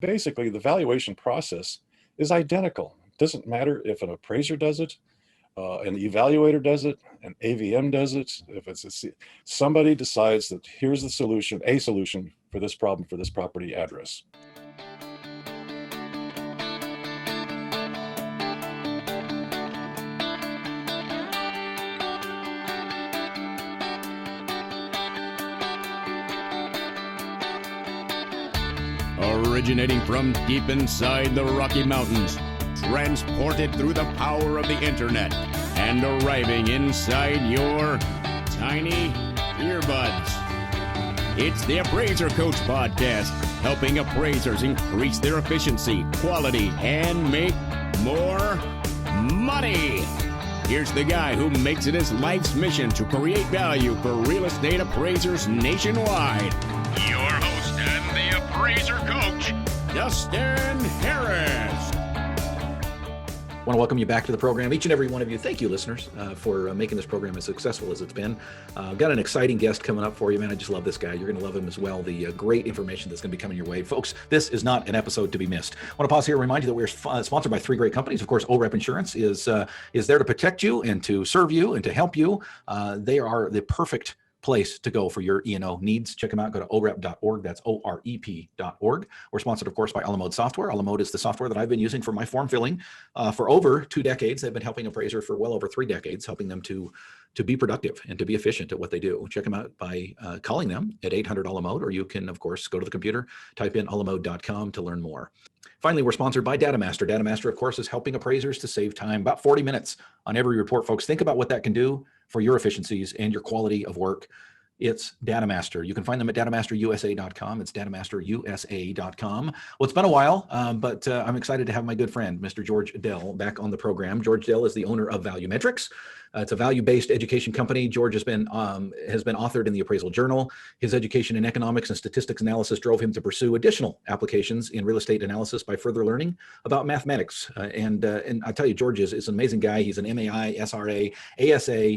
Basically, the valuation process is identical. It doesn't matter if an appraiser does it, an evaluator does it, an AVM does it. If somebody decides that here's the solution, a solution for this problem for this property address. Originating from deep inside the Rocky Mountains, transported through the power of the internet, and arriving inside your tiny earbuds. It's the Appraiser Coach Podcast, helping appraisers increase their efficiency, quality, and make more money. Here's the guy who makes it his life's mission to create value for real estate appraisers nationwide. Your host and the Appraiser Coach, Dustin Harris. I want to welcome you back to the program, each and every one of you. Thank you, listeners, for making this program as successful as it's been. Got an exciting guest coming up for you, man. I just love this guy. You're going to love him as well. The great information that's going to be coming your way. Folks, this is not an episode to be missed. I want to pause here and remind you that we're sponsored by three great companies. Of course, OREP Insurance is there to protect you and to serve you and to help you. They are the perfect place to go for your E&O needs. Check them out. Go to orep.org. That's OREP.org. We're sponsored, of course, by Alamode Software. Alamode is the software that I've been using for my form filling for over 2 decades. They've been helping appraisers for well over 3 decades, helping them to be productive and to be efficient at what they do. Check them out by calling them at 800 Alamode, or you can, of course, go to the computer, type in alamode.com to learn more. Finally, we're sponsored by Datamaster. Datamaster, of course, is helping appraisers to save time, about 40 minutes on every report. Folks, think about what that can do for your efficiencies and your quality of work. It's Datamaster. You can find them at datamasterusa.com. It's datamasterusa.com. Well, it's been a while, but I'm excited to have my good friend, Mr. George Dell, back on the program. George Dell is the owner of ValueMetrics. It's a value-based education company. George has been authored in the Appraisal Journal. His education in economics and statistics analysis drove him to pursue additional applications in real estate analysis by further learning about mathematics. And I tell you, George is an amazing guy. He's an MAI, SRA, ASA,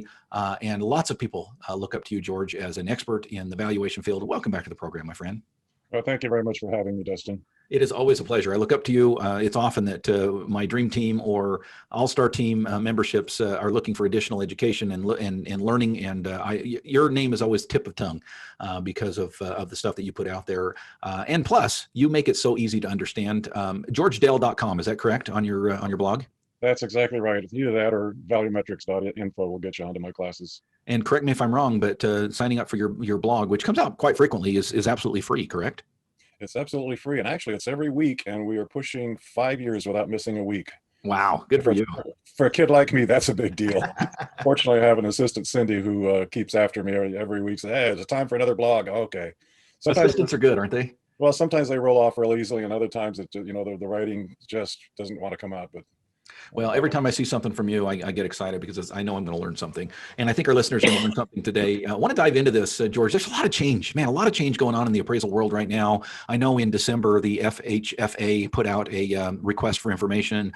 and lots of people look up to you, George, as an expert in the valuation field. Welcome back to the program, my friend. Well, thank you very much for having me, Dustin. It is always a pleasure. I look up to you. It's often that my dream team or all-star team memberships are looking for additional education and learning. And your name is always tip of tongue because of the stuff that you put out there. And plus, you make it so easy to understand. GeorgeDell.com, is that correct on your blog? That's exactly right. If you do that, or valuemetrics.info will get you onto my classes. And correct me if I'm wrong, but signing up for your blog, which comes out quite frequently, is absolutely free, correct? It's absolutely free. And actually, it's every week, and we are pushing 5 years without missing a week. Wow, good for you. For a kid like me, that's a big deal. Fortunately, I have an assistant, Cindy, who keeps after me every week. Say, hey, it's time for another blog. Okay. Sometimes assistants are good, aren't they? Well, sometimes they roll off real easily, and other times the writing just doesn't want to come out. But well, every time I see something from you, I get excited because I know I'm going to learn something. And I think our listeners are going to learn something today. I want to dive into this, George. There's a lot of change, man, a lot of change going on in the appraisal world right now. I know in December, the FHFA put out a request for information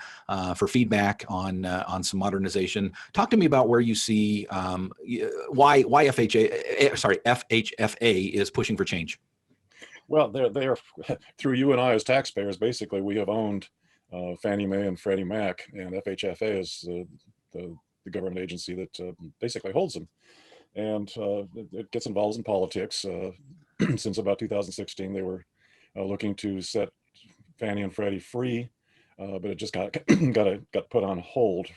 for feedback on some modernization. Talk to me about where you see why FHFA is pushing for change. Well, they're through you and I as taxpayers, basically, we have owned Fannie Mae and Freddie Mac, and FHFA is the government agency that basically holds them. And it gets involved in politics. Since about 2016, they were looking to set Fannie and Freddie free, but it just got put on hold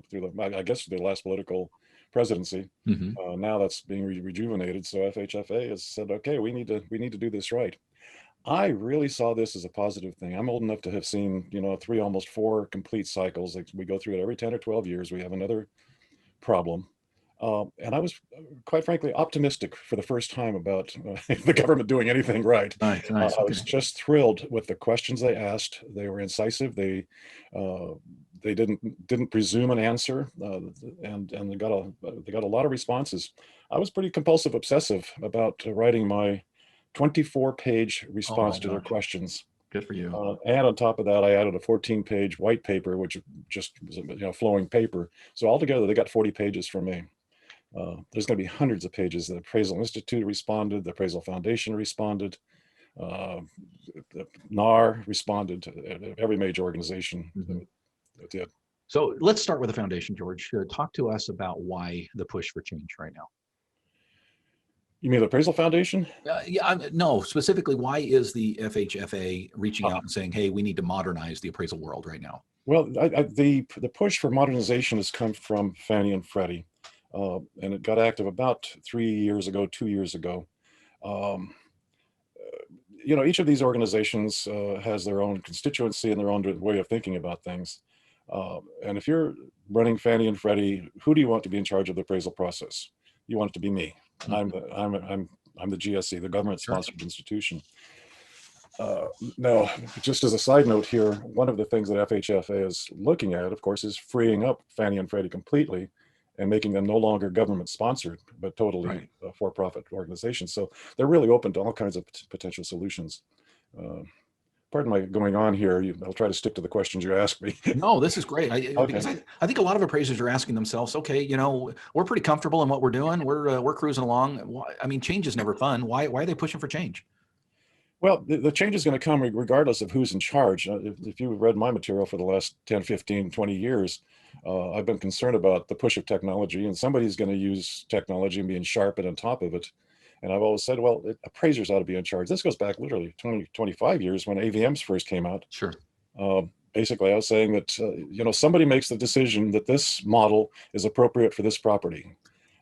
through the last political presidency. Mm-hmm. Now that's being rejuvenated. So FHFA has said, okay, we need to do this right. I really saw this as a positive thing. I'm old enough to have seen, 3, almost 4 complete cycles. Like we go through it every 10 or 12 years. We have another problem. And I was, quite frankly, optimistic for the first time about the government doing anything right. Nice. I was just thrilled with the questions they asked. They were incisive. They didn't presume an answer, and they got a lot of responses. I was pretty compulsive obsessive about writing my 24-page response to their questions. Good for you. And on top of that, I added a 14-page white paper, which just was flowing paper. So altogether, they got 40 pages from me. There's going to be hundreds of pages. The Appraisal Institute responded. The Appraisal Foundation responded. The NAR responded to every major organization that did. So let's start with the foundation, George. Talk to us about why the push for change right now. You mean the Appraisal Foundation? No, specifically, why is the FHFA reaching out and saying, hey, we need to modernize the appraisal world right now? Well, the push for modernization has come from Fannie and Freddie, and it got active about 2 years ago. Each of these organizations has their own constituency and their own way of thinking about things. And if you're running Fannie and Freddie, who do you want to be in charge of the appraisal process? You want it to be me. I'm the GSE, the government-sponsored institution. Now, just as a side note here, one of the things that FHFA is looking at, of course, is freeing up Fannie and Freddie completely and making them no longer government-sponsored, but totally for-profit organizations. So they're really open to all kinds of potential solutions. Pardon my going on here. I'll try to stick to the questions you asked me. No, this is great. Because I think a lot of appraisers are asking themselves, okay, we're pretty comfortable in what we're doing. We're cruising along. I mean, change is never fun. Why are they pushing for change? Well, the change is going to come regardless of who's in charge. If you've read my material for the last 10, 15, 20 years, I've been concerned about the push of technology, and somebody's going to use technology and being sharp and on top of it. And I've always said, well, appraisers ought to be in charge. This goes back literally 20, 25 years when AVMs first came out. Sure. Basically, I was saying that, somebody makes the decision that this model is appropriate for this property.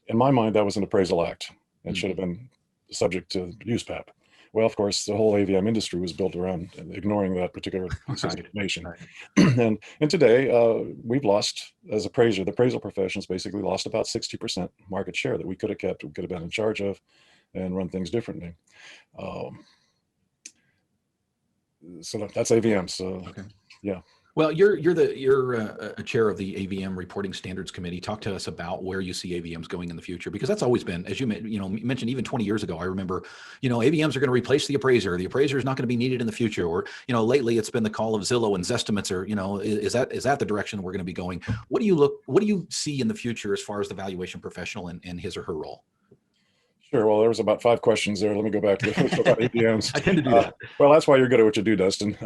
In my mind, that was an appraisal act and should have been subject to USPAP. Well, of course, the whole AVM industry was built around ignoring that particular information. And today, we've lost, as appraiser, the appraisal profession's basically lost about 60% market share that we could have kept, we could have been in charge of, and run things differently. So that's AVM. So, yeah. Well, you're a chair of the AVM Reporting Standards Committee. Talk to us about where you see AVMs going in the future, because that's always been, as you mentioned, even 20 years ago. I remember, AVMs are going to replace the appraiser. The appraiser is not going to be needed in the future. Or, lately it's been the call of Zillow and Zestimates. Or, is that the direction we're going to be going? What do you see in the future as far as the valuation professional and his or her role? Sure. Well, there was about 5 questions there. Let me go back to AVMs. I tend to do that. Well, that's why you're good at what you do, Dustin.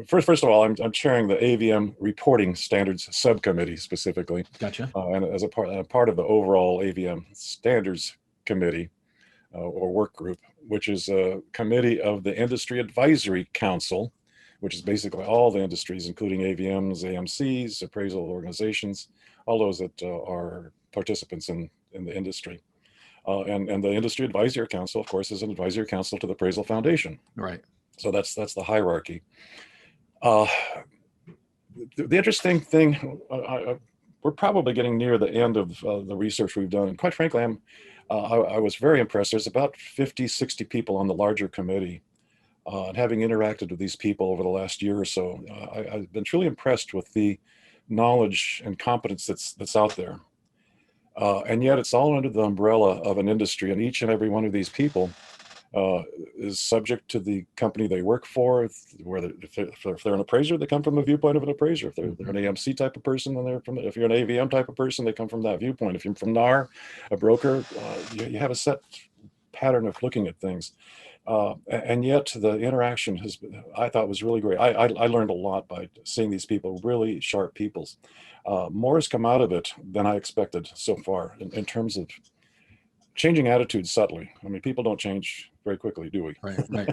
First of all, I'm chairing the AVM Reporting Standards Subcommittee specifically. Gotcha. And as a part of the overall AVM Standards Committee or work group, which is a committee of the Industry Advisory Council, which is basically all the industries, including AVMs, AMCs, appraisal organizations, all those that are participants in the industry. And the Industry Advisory Council, of course, is an advisory council to the Appraisal Foundation. Right. So that's the hierarchy. The interesting thing, we're probably getting near the end of the research we've done. And quite frankly, I was very impressed. There's about 50, 60 people on the larger committee. And having interacted with these people over the last year or so, I've been truly impressed with the knowledge and competence that's out there. And yet it's all under the umbrella of an industry, and each and every one of these people is subject to the company they work for. If they're an appraiser, they come from the viewpoint of an appraiser. If they're an AMC type of person, then if you're an AVM type of person, they come from that viewpoint. If you're from NAR, a broker, you have a set pattern of looking at things. And yet the interaction I thought was really great. I learned a lot by seeing these people, really sharp people. More has come out of it than I expected so far in terms of changing attitudes subtly. I mean, people don't change very quickly, do we? Right.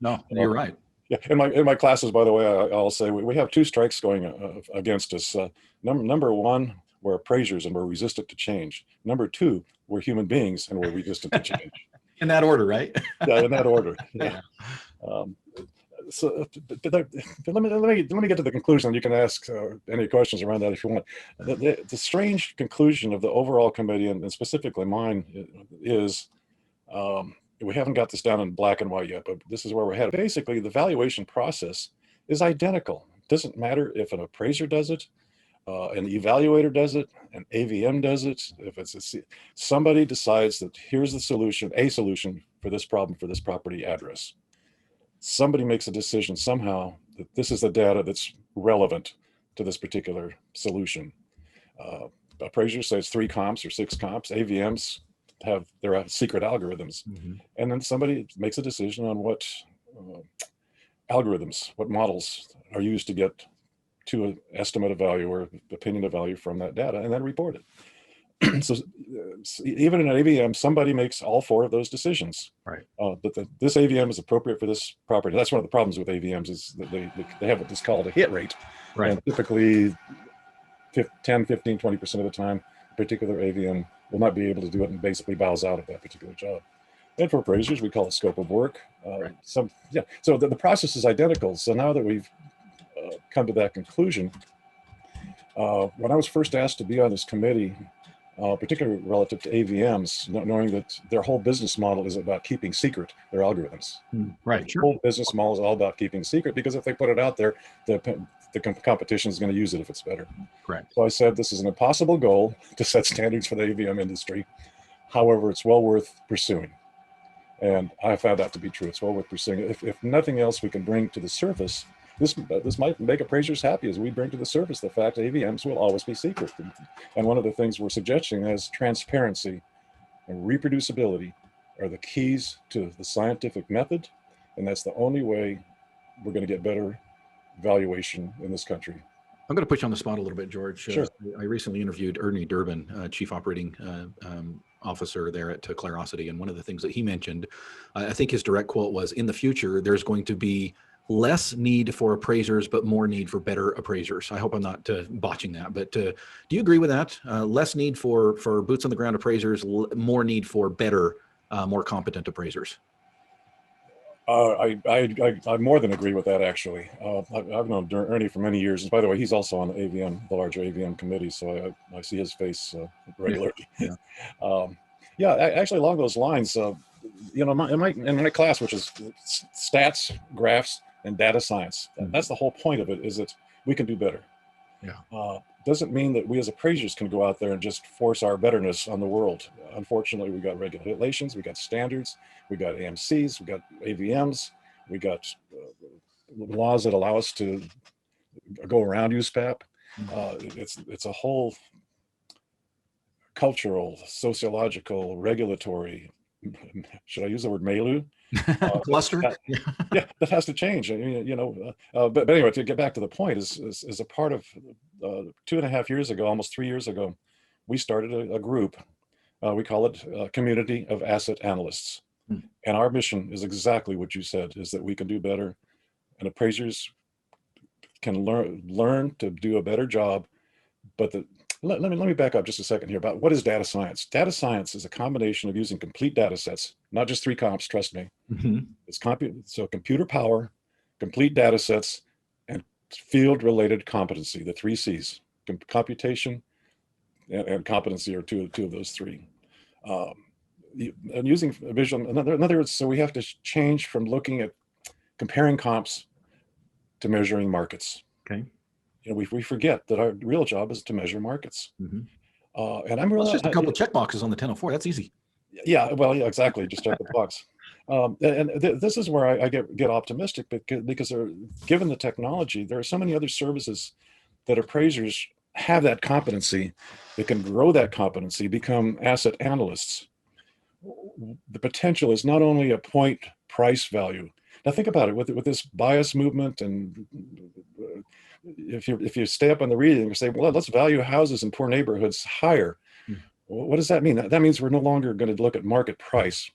No, you're right. Yeah. In my classes, by the way, I'll say we have 2 strikes going against us. Number 1, we're appraisers and we're resistant to change. Number 2, we're human beings and we're resistant to change. In that order, right? Yeah, in that order. Yeah. So let me get to the conclusion. You can ask any questions around that if you want. The strange conclusion of the overall committee, and specifically mine, is we haven't got this down in black and white yet, but this is where we're headed. Basically, the valuation process is identical. It doesn't matter if an appraiser does it, an evaluator does it, an AVM does it. If somebody decides that here's the solution, a solution for this problem for this property address. Somebody makes a decision somehow that this is the data that's relevant to this particular solution. Appraisers say it's 3 comps or 6 comps. AVMs have their secret algorithms. Mhm. And then somebody makes a decision on what algorithms, what models are used to get to an estimate of value or opinion of value from that data, and then report it. So even in an AVM, somebody makes all four of those decisions. Right. This AVM is appropriate for this property. That's one of the problems with AVMs is that they have what's called a hit rate. Right. And typically 10, 15, 20% of the time, a particular AVM will not be able to do it and basically bows out of that particular job. And for appraisers, we call it scope of work. Right. So the process is identical. So now that we've come to that conclusion, when I was first asked to be on this committee, particularly relative to AVMs, knowing that their whole business model is about keeping secret their algorithms. Right. The Sure. whole business model is all about keeping secret, because if they put it out there, the competition is going to use it if it's better. Correct. So I said, this is an impossible goal to set standards for the AVM industry. However, it's well worth pursuing. And I found that to be true. It's well worth pursuing. If nothing else we can bring to the surface, this might make appraisers happy as we bring to the surface the fact that AVMs will always be secret. And one of the things we're suggesting is transparency and reproducibility are the keys to the scientific method. And that's the only way we're going to get better valuation in this country. I'm going to put you on the spot a little bit, George. Sure. I recently interviewed Ernie Durbin, Chief Operating Officer there at Clarosity. And one of the things that he mentioned, I think his direct quote was, in the future, there's going to be less need for appraisers, but more need for better appraisers. I hope I'm not botching that, but do you agree with that? Less need for boots on the ground appraisers, more need for better, more competent appraisers. I more than agree with that, actually. I've known Ernie for many years. And by the way, he's also on the AVM, the larger AVM committee. So I see his face regularly. Yeah. Actually, along those lines, in my class, which is stats, graphs, and data science, that's the whole point of it, is that we can do better. Yeah. Doesn't mean that we as appraisers can go out there and just force our betterness on the world. Unfortunately, we got regulations, we got standards, we got AMCs, we got AVMs, we got laws that allow us to go around USPAP. It's a whole cultural, sociological, regulatory, should I use the word milieu? Cluster? That has to change. I mean, but anyway, to get back to the point, is a part of 2.5 years ago, almost 3 years ago, we started a group. We call it Community of Asset Analysts. And our mission is exactly what you said, is that we can do better, and appraisers can learn to do a better job. But let me back up just a second here about what is data science. Data science is a combination of using complete data sets, not just 3 comps, trust me. It's computer power, complete data sets, and field-related competency, the 3 C's. Computation and competency are two of those 3. And using visual, in other words, so we have to change from looking at comparing comps to measuring markets. Okay. We forget that our real job is to measure markets. And I'm really just a couple of check boxes on the 1004. That's easy. Yeah, well, yeah, exactly. Just check the box. This is where I get optimistic, because given the technology, there are so many other services that appraisers have that competency. They can grow that competency, become asset analysts. The potential is not only a point price value. Now think about it, with this bias movement, and if you stay up on the reading and say, well, let's value houses in poor neighborhoods higher. What does that mean? That means we're no longer going to look at market price.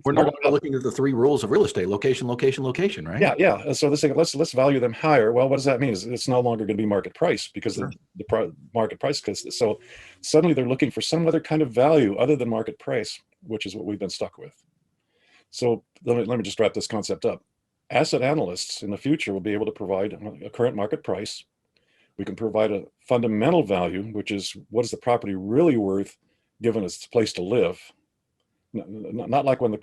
We're no longer looking at the 3 rules of real estate: location, location, location, right? Yeah. So let's value them higher. Well, what does that mean? It's no longer going to be market price, because the market price. So suddenly they're looking for some other kind of value other than market price, which is what we've been stuck with. So let me just wrap this concept up. Asset analysts in the future will be able to provide a current market price. We can provide a fundamental value, which is what is the property really worth given its place to live. Not like when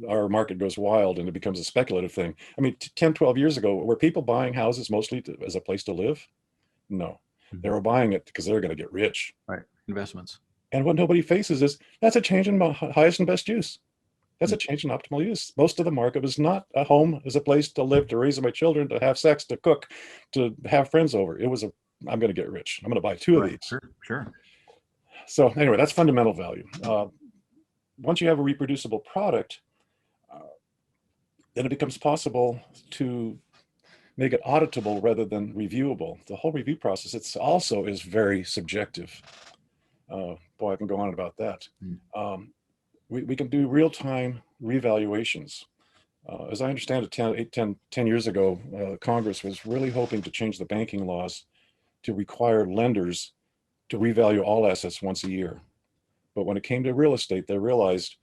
our market goes wild and it becomes a speculative thing. I mean, 10, 12 years ago, were people buying houses mostly as a place to live? No, they were buying it because they're going to get rich. Right, investments. And what nobody faces is that's a change in highest and best use. That's a change in optimal use. Most of the market is not a home as a place to live, to raise my children, to have sex, to cook, to have friends over. It was I'm going to get rich. I'm going to buy 2 of these. Sure. So anyway, that's fundamental value. once you have a reproducible product, then it becomes possible to make it auditable rather than reviewable. The whole review process, it's also is very subjective. Boy, I can go on about that. We can do real-time revaluations. As I understand it, 10 years ago, Congress was really hoping to change the banking laws to require lenders to revalue all assets once a year. But when it came to real estate, they realized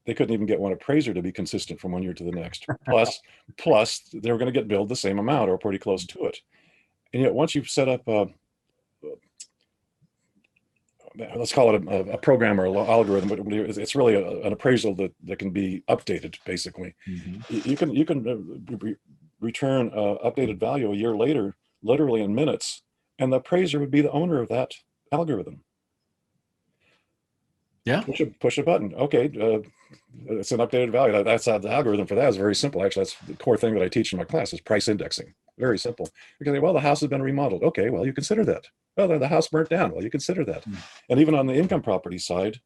they couldn't even get one appraiser to be consistent from one year to the next. Plus, they were going to get billed the same amount or pretty close to it. And yet, once you've set up let's call it a program or an algorithm, but it's really an appraisal that can be updated, basically. You can return updated value a year later, literally in minutes, and the appraiser would be the owner of that algorithm. Yeah. Push a button. Okay, it's an updated value. That's the algorithm for that is very simple. Actually, that's the core thing that I teach in my class is price indexing. Very simple. Because, well, the house has been remodeled. Okay, well, you consider that. Well, the house burnt down. Well, you consider that. And even on the income property side,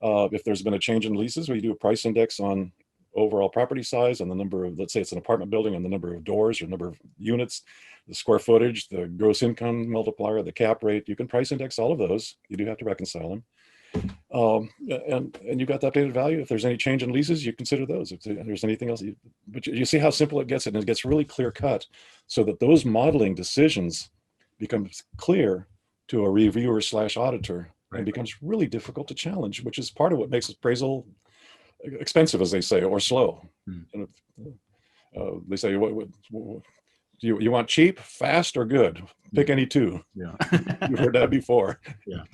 if there's been a change in leases, we do a price index on overall property size and the number of, let's say it's an apartment building, and the number of doors or number of units, the square footage, the gross income multiplier, the cap rate. You can price index all of those. You do have to reconcile them. And you've got the updated value. If there's any change in leases, you consider those. If there's anything else, but you see how simple it gets, and it gets really clear cut, so that those modeling decisions become clear to a reviewer / auditor, and becomes really difficult to challenge, which is part of what makes appraisal expensive, as they say, or slow. And they say, what you want cheap, fast, or good? Pick any two. Yeah, you've heard that before.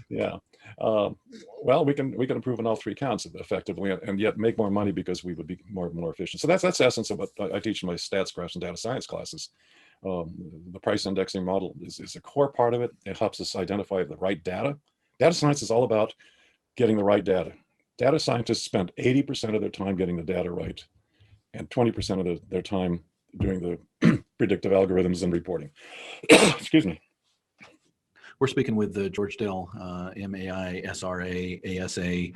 Yeah. Well, we can improve on all three counts effectively, and yet make more money because we would be more efficient. So that's the essence of what I teach in my stats, graphs, and data science classes. The price indexing model is a core part of it. It helps us identify the right data. Data science is all about getting the right data. Data scientists spend 80% of their time getting the data right, and 20% of their time doing the predictive algorithms and reporting. Excuse me. We're speaking with George Dell, MAI, SRA, ASA,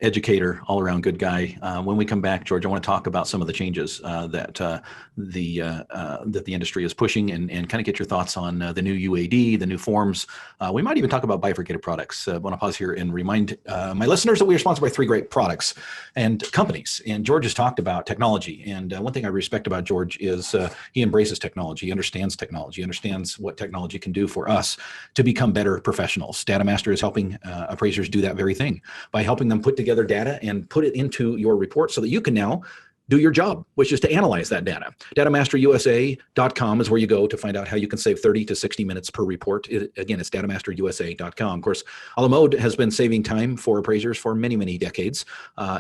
educator, all-around good guy. When we come back, George, I want to talk about some of the changes that the industry is pushing, and kind of get your thoughts on the new UAD, the new forms. We might even talk about bifurcated products. I want to pause here and remind my listeners that we are sponsored by 3 great products and companies. And George has talked about technology. And one thing I respect about George is he embraces technology, he understands technology, understands what technology can do for us to become better professionals. DataMaster is helping appraisers do that very thing by helping them put together data and put it into your report so that you can now do your job, which is to analyze that data. DatamasterUSA.com is where you go to find out how you can save 30 to 60 minutes per report. Again, it's DatamasterUSA.com. Of course, a la mode has been saving time for appraisers for many, many decades.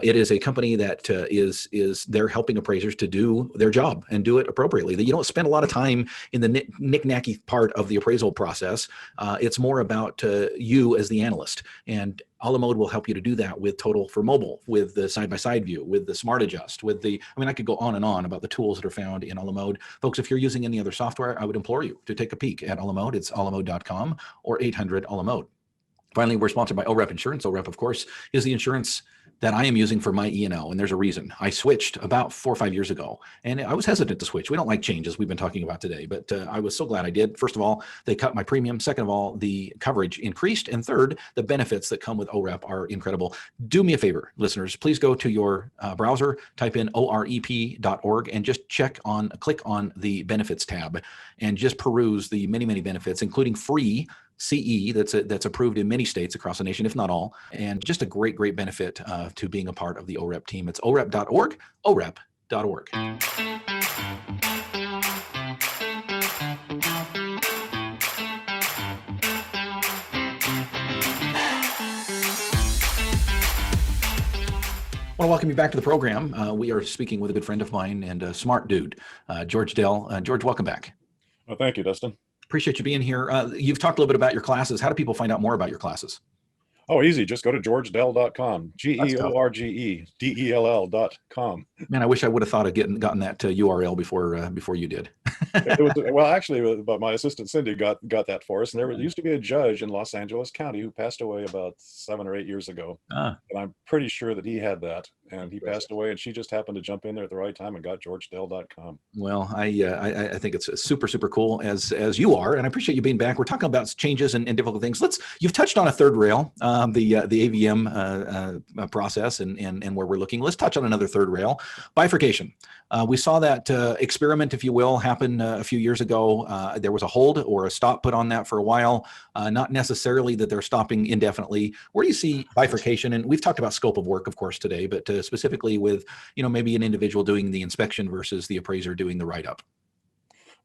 It is a company that is there helping appraisers to do their job and do it appropriately. That you don't spend a lot of time in the knick-knacky part of the appraisal process. It's more about you as the analyst. And a la mode will help you to do that with Total for mobile, with the side-by-side view, with the Smart Adjust, with the, I could go on and on about the tools that are found in a la mode. Folks, if you're using any other software, I would implore you to take a peek at a la mode. It's alamode.com or 800 a la mode. Finally, we're sponsored by OREP Insurance. OREP, of course, is the insurance that I am using for my E&O, and there's a reason. I switched about 4 or 5 years ago, and I was hesitant to switch. We don't like changes we've been talking about today, but I was so glad I did. First of all, they cut my premium. Second of all, the coverage increased. And third, the benefits that come with OREP are incredible. Do me a favor, listeners, please go to your browser, type in orep.org, and just click on the benefits tab, and just peruse the many, many benefits, including free CE that's approved in many states across the nation, if not all, and just a great, great benefit to being a part of the OREP team. It's orep.org, orep.org. I want to welcome you back to the program. We are speaking with a good friend of mine and a smart dude, George Dell. George, welcome back. Well, thank you, Dustin. Appreciate you being here. You've talked a little bit about your classes. How do people find out more about your classes? Oh, easy. Just go to georgedell.com. Let's go. GeorgeDell.com. Man, I wish I would have thought of gotten that URL before you did. It was, well, actually, but my assistant Cindy got that for us. And there used to be a judge in Los Angeles County who passed away about 7 or 8 years ago. Ah, And I'm pretty sure that he had that, and he passed away, and she just happened to jump in there at the right time and got georgedell.com. well, I think it's super, super cool as you are, and I appreciate you being back. We're talking about changes and difficult things. You've touched on a third rail, the AVM process and where we're looking. Let's touch on another third rail, bifurcation. We saw that experiment, if you will, happen a few years ago. There was a hold or a stop put on that for a while. Not necessarily that they're stopping indefinitely. Where do you see bifurcation? And we've talked about scope of work, of course, today, but specifically with, maybe an individual doing the inspection versus the appraiser doing the write-up.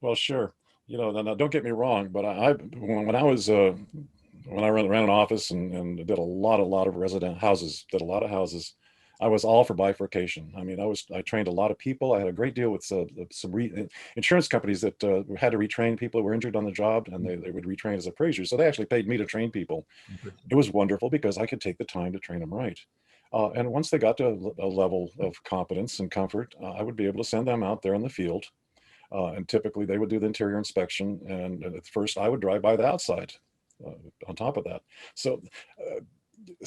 Well, sure. Now, don't get me wrong, but when I was when I ran an office and did a lot of resident houses, I was all for bifurcation. I mean, I trained a lot of people. I had a great deal with some insurance companies that had to retrain people who were injured on the job, and they would retrain as appraisers. So they actually paid me to train people. It was wonderful because I could take the time to train them right. And once they got to a level of competence and comfort, I would be able to send them out there in the field. And typically they would do the interior inspection. And at first I would drive by the outside on top of that. So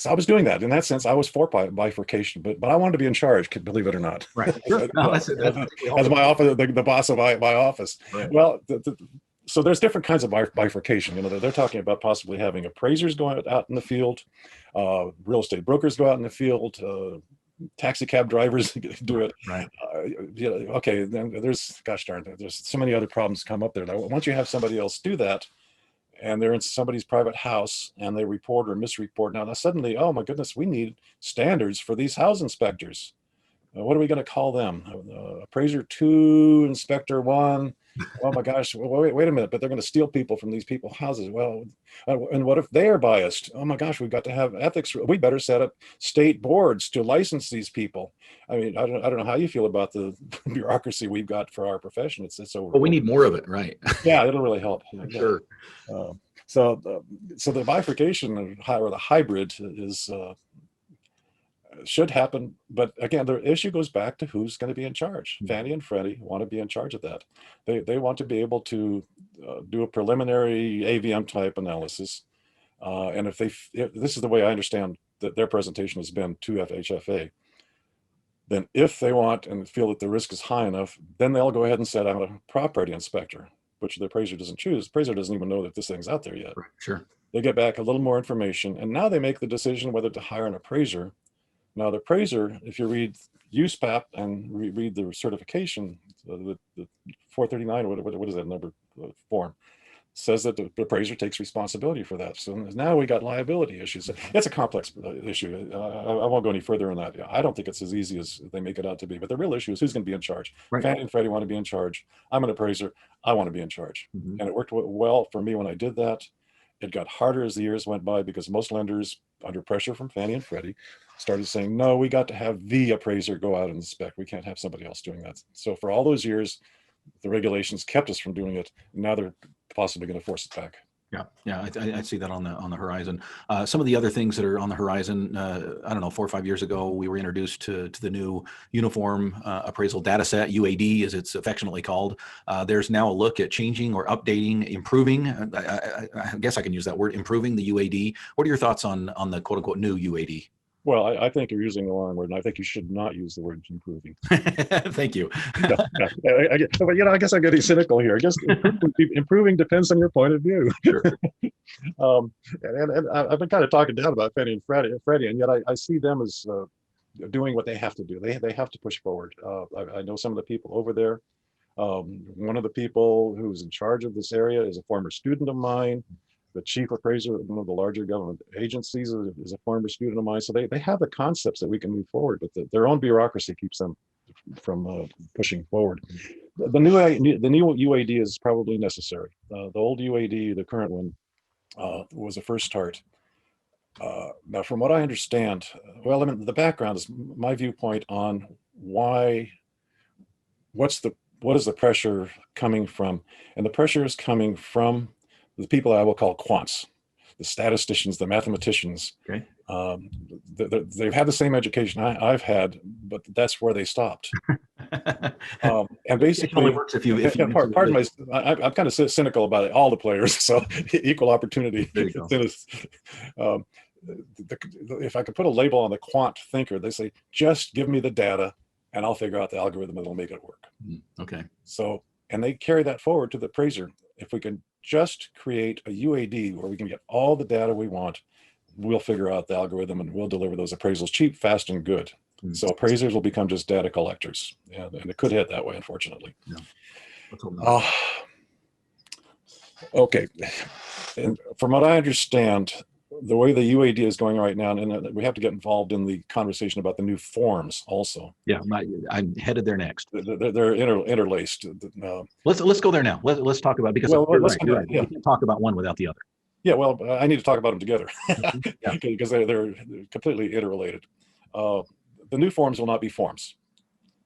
I was doing that. In that sense, I was for bifurcation, but I wanted to be in charge, believe it or not. Right. Sure. No, as my office, the boss of my office. Right. Well, so there's different kinds of bifurcation. They're talking about possibly having appraisers going out in the field, real estate brokers go out in the field, taxi cab drivers do it. Right. Okay, then there's, gosh darn, there's so many other problems come up there. Now, once you have somebody else do that, and they're in somebody's private house and they report or misreport, now suddenly, oh my goodness, we need standards for these house inspectors. What are we going to call them? Appraiser 2, Inspector 1. Oh my gosh, wait a minute, but they're going to steal people from these people's houses. Well, and what if they are biased? Oh my gosh, we've got to have ethics. We better set up state boards to license these people. I mean, I don't know how you feel about the bureaucracy we've got for our profession. It's over. Well, we need more of it, right? Yeah, it'll really help. Sure. So the bifurcation or the hybrid is should happen, but again, the issue goes back to who's going to be in charge. Fannie and Freddie want to be in charge of that. They want to be able to do a preliminary AVM type analysis, and if this is the way I understand that their presentation has been to FHFA, then if they want and feel that the risk is high enough, then they'll go ahead and set out a property inspector, which the appraiser doesn't choose. The appraiser doesn't even know that this thing's out there yet. Right. Sure. They get back a little more information, and now they make the decision whether to hire an appraiser. Now, the appraiser, if you read USPAP and read the certification, the 439, what is that number form, says that the appraiser takes responsibility for that. So now we got liability issues. It's a complex issue. I won't go any further in that. I don't think it's as easy as they make it out to be. But the real issue is who's going to be in charge. Right. Fannie and Freddie want to be in charge. I'm an appraiser. I want to be in charge. Mm-hmm. And it worked well for me when I did that. It got harder as the years went by because most lenders, under pressure from Fannie and Freddie, started saying, no, we got to have the appraiser go out and inspect. We can't have somebody else doing that. So for all those years, the regulations kept us from doing it. Now they're possibly going to force it back. Yeah, I see that on the horizon. Some of the other things that are on the horizon, I don't know, 4 or 5 years ago, we were introduced to the new Uniform Appraisal Data Set, UAD, as it's affectionately called. There's now a look at changing or updating, improving. I guess I can use that word, improving the UAD. What are your thoughts on the quote unquote new UAD? Well, I think you're using the wrong word, and I think you should not use the word improving. Thank you. But I guess I'm getting cynical here. I guess improving depends on your point of view. Sure. And I've been kind of talking down about Fannie and Freddie, and yet I see them as doing what they have to do. They have to push forward. I know some of the people over there. One of the people who's in charge of this area is a former student of mine. The chief appraiser of one of the larger government agencies is a former student of mine. So they have the concepts that we can move forward, but their own bureaucracy keeps them from pushing forward. The new UAD is probably necessary. The old UAD, the current one, was a first start. Now, from what I understand, well, I mean, the background is my viewpoint on what is the pressure coming from, and the pressure is coming from the people I will call quants. the statisticians, the mathematicians. Okay. They've had the same education I've had, but that's where they stopped. And basically, it only works if you pardon my, I'm kind of cynical about it, all the players, so equal opportunity. There you go. If I could put a label on the quant thinker, they say, just give me the data and I'll figure out the algorithm that'll make it work. Okay. So, and they carry that forward to the appraiser. If we can just create a UAD where we can get all the data we want, we'll figure out the algorithm and we'll deliver those appraisals cheap, fast, and good. So appraisers will become just data collectors. And it could hit that way, unfortunately. Yeah. Let's hope not. Okay. And from what I understand, the way the UAD is going right now, and we have to get involved in the conversation about the new forms also. Yeah, I'm headed there next. They're interlaced. Let's go there now. Let's talk about, because you're right. Yeah. We can't talk about one without the other. Yeah, well, I need to talk about them together Yeah. because they're completely interrelated. The new forms will not be forms.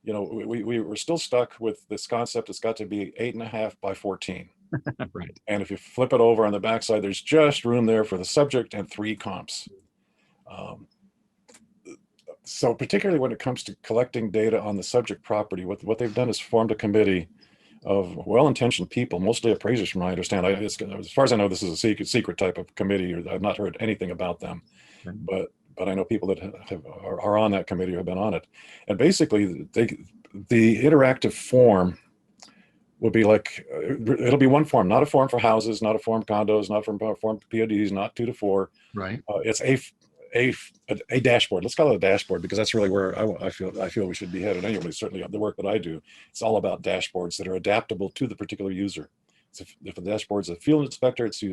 You know, we're still stuck with this concept. It's got to be 8.5 by 14. Right. And if you flip it over on the backside, there's just room there for the subject and 3 comps. So particularly when it comes to collecting data on the subject property, what they've done is formed a committee of well-intentioned people, mostly appraisers from what I understand. As far as I know, this is a secret type of committee, or I've not heard anything about them. But I know people that are on that committee or have been on it. And basically, the interactive form will be like, it'll be one form, not a form for houses, not a form for condos, not a form for PODs, not 2 to 4. Right. It's a dashboard. Let's call it a dashboard, because that's really where I feel we should be headed anyway. Certainly the work that I do, it's all about dashboards that are adaptable to the particular user. So if the dashboard's a field inspector, it's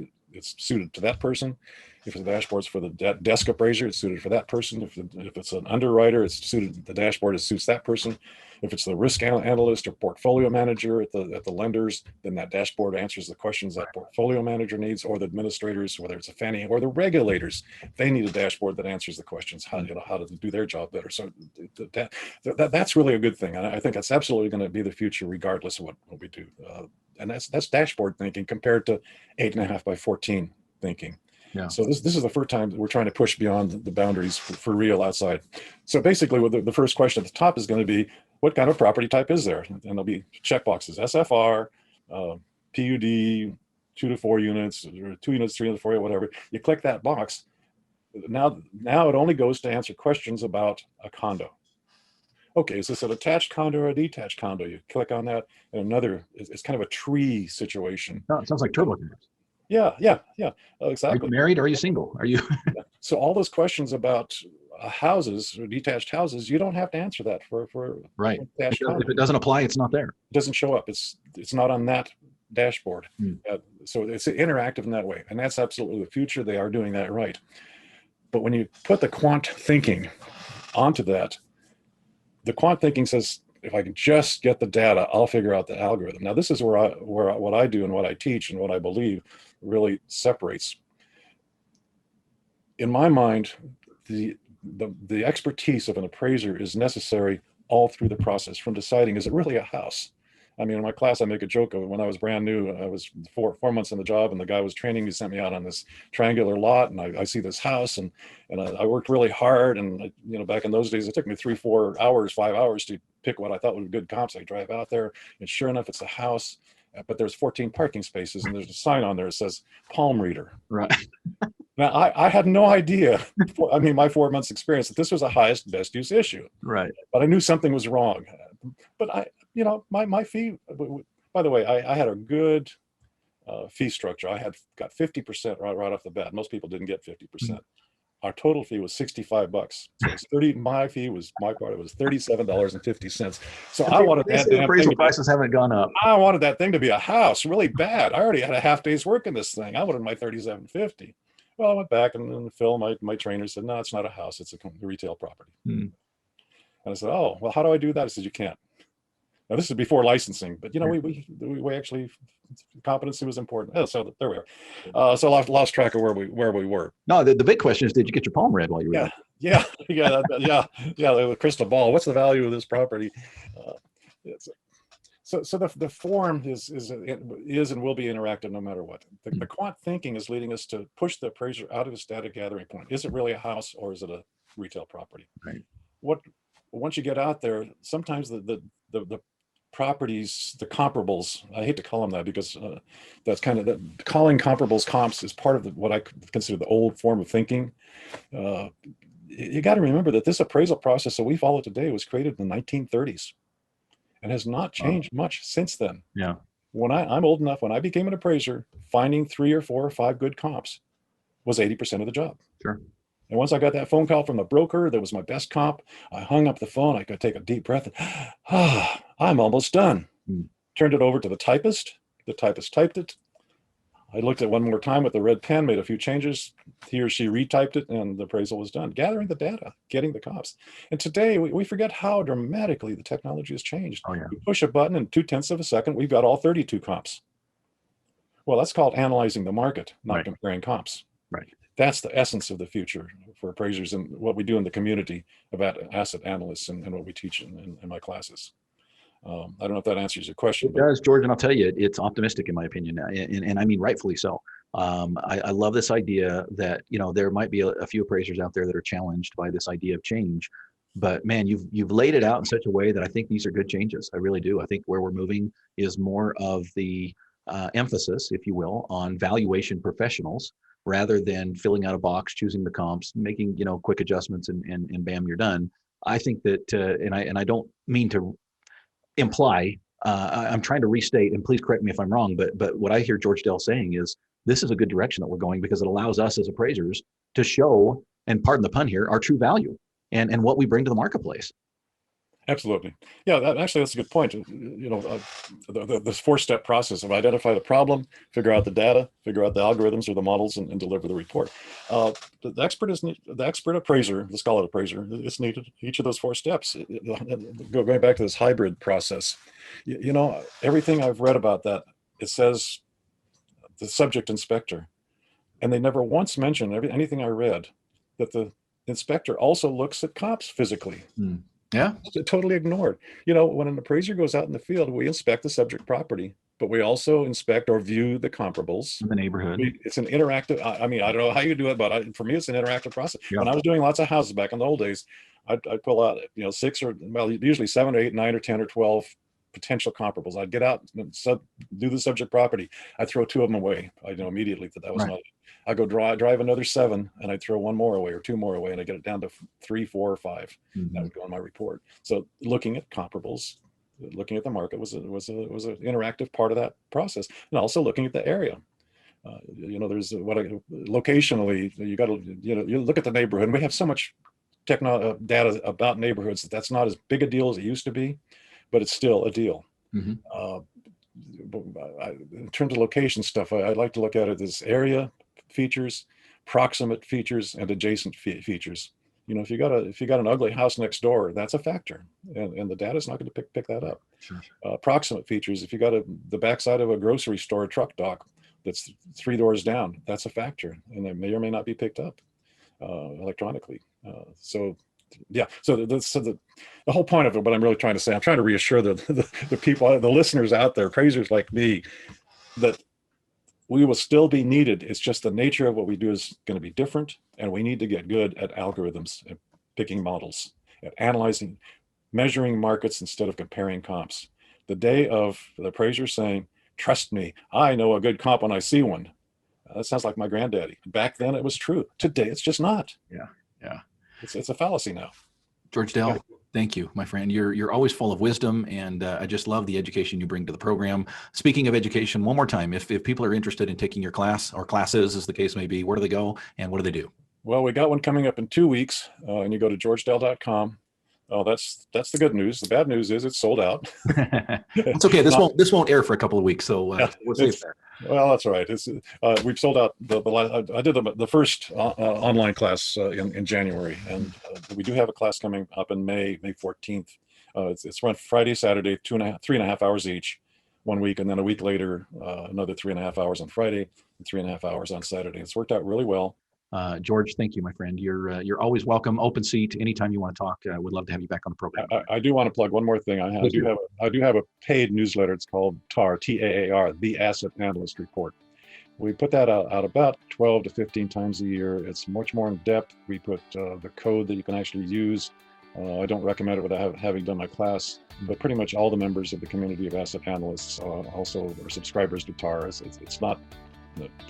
suited to that person. If the dashboard's for the desk appraiser, it's suited for that person. If it's an underwriter, it's suited, the dashboard suits that person. If it's the risk analyst or portfolio manager at the lenders, then that dashboard answers the questions that portfolio manager needs, or the administrators, whether it's a Fannie or the regulators, they need a dashboard that answers the questions, how to do their job better. So that's really a good thing. And I think that's absolutely going to be the future, regardless of what we do. And that's dashboard thinking compared to 8.5 by 14 thinking. Yeah. So this is the first time that we're trying to push beyond the boundaries for real outside. So basically, the first question at the top is going to be, what kind of property type is there? And there'll be checkboxes: SFR, PUD, 2 to 4 units, or 2 units, 3 to 4, whatever. You click that box. Now it only goes to answer questions about a condo. Okay, is this an attached condo or a detached condo? You click on that, and it's kind of a tree situation. No, it sounds like turbo. Yeah, exactly. Are you married or are you single? Are you? So all those questions about houses or detached houses, you don't have to answer that for right. If it doesn't apply, it's not there. It doesn't show up. It's not on that dashboard. So it's interactive in that way, and that's absolutely the future. They are doing that right. But when you put the quant thinking onto that, the quant thinking says, if I can just get the data, I'll figure out the algorithm. Now, this is where what I do and what I teach and what I believe really separates. In my mind, the expertise of an appraiser is necessary all through the process, from deciding, is it really a house? I mean, in my class, I make a joke of it. When I was brand new, I was four months in the job, and the guy was training. He sent me out on this triangular lot, and I see this house, and I worked really hard. And back in those days, it took me 3, 4 hours, 5 hours to pick what I thought would be good comps. I drive out there, and sure enough, it's a house, but there's 14 parking spaces, and there's a sign on there that says palm reader. Right. Now, I had no idea, my 4 months experience, that this was a highest best use issue. Right. But I knew something was wrong. But my fee, by the way, I had a good fee structure. I got 50% right off the bat. Most people didn't get 50%. Mm-hmm. Our total fee was $65. So my fee was, my part, it was $37.50. So I wanted that damn appraisal prices haven't gone up. I wanted that thing to be a house really bad. I already had a half day's work in this thing. I wanted my $37.50. Well, I went back, and Phil, my trainer, said, no, it's not a house. It's a retail property. Mm. And I said, oh, well, how do I do that? I said, you can't. Now, this is before licensing, but we actually, competency was important. Oh, so there we are. So I lost track of where we were. No, the big question is, did you get your palm read while you were there? Yeah. The crystal ball. What's the value of this property? So the form is and will be interactive no matter what. The quant thinking is leading us to push the appraiser out of his data gathering point. Is it really a house or is it a retail property? Right. Once you get out there, sometimes the properties, the comparables, I hate to call them that because that's kind of calling comparables comps is part of what I consider the old form of thinking. You got to remember that this appraisal process that we follow today was created in the 1930s and has not changed much since then. Yeah. When I'm old enough, when I became an appraiser, finding 3 or 4 or 5 good comps was 80% of the job. Sure. And once I got that phone call from the broker, that was my best comp, I hung up the phone, I could take a deep breath, and, I'm almost done. Turned it over to the typist typed it. I looked at it one more time with the red pen, made a few changes. He or she retyped it, and the appraisal was done. Gathering the data, getting the comps. And today, we forget how dramatically the technology has changed. Oh, yeah. You push a button, in 0.2 of a second, we've got all 32 comps. Well, that's called analyzing the market, not comparing comps. Right. That's the essence of the future for appraisers and what we do in the community about asset analysts and what we teach in my classes. I don't know if that answers your question. It does, George, and I'll tell you, it's optimistic in my opinion, and I mean rightfully so. I love this idea that there might be a few appraisers out there that are challenged by this idea of change, but man, you've laid it out in such a way that I think these are good changes. I really do. I think where we're moving is more of the emphasis, if you will, on valuation professionals rather than filling out a box, choosing the comps, making quick adjustments, and bam, you're done. I think that, and I don't mean to imply, I'm trying to restate, and please correct me if I'm wrong, but what I hear George Dell saying is this is a good direction that we're going because it allows us as appraisers to show, and pardon the pun here, our true value and what we bring to the marketplace. Absolutely. Yeah, actually, that's a good point. This 4-step process of identify the problem, figure out the data, figure out the algorithms or the models, and deliver the report. The expert appraiser, let's call it appraiser, is needed each of those 4 steps. Going back to this hybrid process, everything I've read about that, it says the subject inspector, and they never once mention anything I read that the inspector also looks at comps physically. Yeah. Totally ignored. When an appraiser goes out in the field, we inspect the subject property, but we also inspect or view the comparables. In the neighborhood. It's an interactive, I mean, I don't know how you do it, but for me, it's an interactive process. Yeah. When I was doing lots of houses back in the old days, I'd pull out, 6 or, well, usually 7 or 8, 9 or 10 or 12 potential comparables. I'd get out and do the subject property. I'd throw 2 of them away. I know immediately that was not it. I go drive another 7, and I'd throw 1 more away or 2 more away, and I get it down to 3, 4, or 5. That would go in my report. So looking at comparables, looking at the market was an interactive part of that process, and also looking at the area. There's locationally you got to you look at the neighborhood, and we have so much data about neighborhoods that's not as big a deal as it used to be, but it's still a deal. In terms of location stuff, I like to look at it as area features, proximate features, and adjacent features. If you got an ugly house next door, that's a factor, and the data is not going to pick that up. Sure. Proximate features, if you got the backside of a grocery store truck dock that's 3 doors down, that's a factor, and it may or may not be picked up electronically. So the whole point of it, what I'm really trying to say, I'm trying to reassure the people, the listeners out there, appraisers like me, that we will still be needed. It's just the nature of what we do is going to be different, and we need to get good at algorithms, at picking models, at analyzing, measuring markets instead of comparing comps. The day of the appraiser saying, "Trust me, I know a good comp when I see one." That sounds like my granddaddy. Back then it was true. Today it's just not. Yeah. It's a fallacy now. George Dell, thank you, my friend. You're always full of wisdom, and I just love the education you bring to the program. Speaking of education, one more time, if people are interested in taking your class or classes, as the case may be, where do they go and what do they do? Well, we got one coming up in 2 weeks, and you go to georgedell.com. Oh, that's the good news. The bad news is it's sold out. It's okay. This won't air for a couple of weeks, so we're safe there. Well, that's right. We've sold out. I did the first online class in January, and we do have a class coming up in May 14th. It's run Friday, Saturday, 3.5 hours each, 1 week, and then a week later, another 3.5 hours on Friday and 3.5 hours on Saturday. It's worked out really well. George, thank you, my friend. You're always welcome. Open seat anytime you want to talk. Would love to have you back on the program. I do want to plug one more thing. I do have a paid newsletter. It's called TAR, TAAR, the Asset Analyst Report. We put that out about 12 to 15 times a year. It's much more in depth. We put the code that you can actually use. I don't recommend it without having done my class, but pretty much all the members of the community of asset analysts also are subscribers to TAR. It's not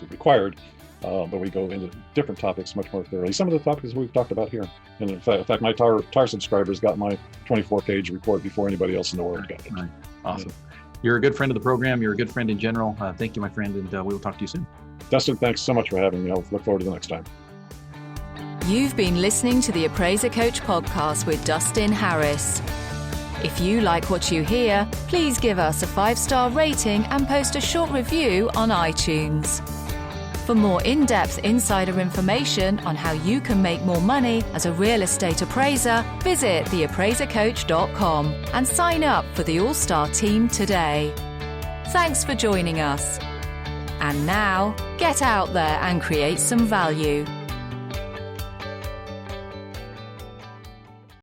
required, but we go into different topics much more thoroughly. Some of the topics we've talked about here. And in fact my TAR subscribers got my 24-page report before anybody else in the world got it. Right. Awesome. Yeah. You're a good friend of the program. You're a good friend in general. Thank you, my friend, and we will talk to you soon. Dustin, thanks so much for having me. I'll look forward to the next time. You've been listening to the Appraiser Coach podcast with Dustin Harris. If you like what you hear, please give us a 5-star rating and post a short review on iTunes. For more in-depth insider information on how you can make more money as a real estate appraiser, visit theappraisercoach.com and sign up for the All-Star team today. Thanks for joining us. And now, get out there and create some value.